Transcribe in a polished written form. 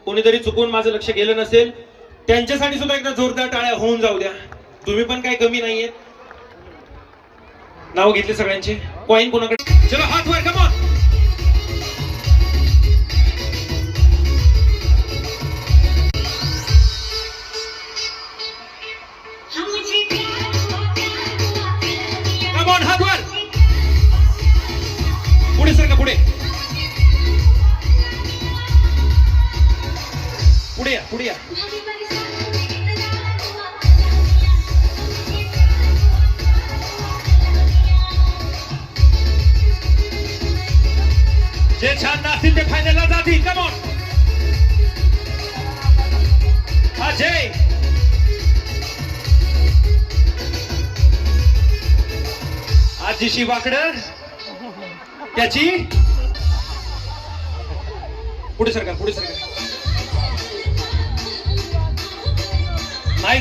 कोणीतरी चुकून माझं लक्ष गेलं नसेल त्यांच्यासाठी सुद्धा एकदा जोरदार टाळ्या होऊन जाऊ द्या. तुम्ही पण काही कमी नाहीये. नाव घेतले सगळ्यांचे. कॉइन कोणाकडे? चलो हात वर, कम ऑन. कम ऑन, हात वर. पुढे सरका, पुढे पुढे या, पुढे या. जे छान नाचतील ते फायनलला जातील. Come on. अजय, आजीशी वाकडं त्याची. पुढे सरका, पुढे सरका. नाही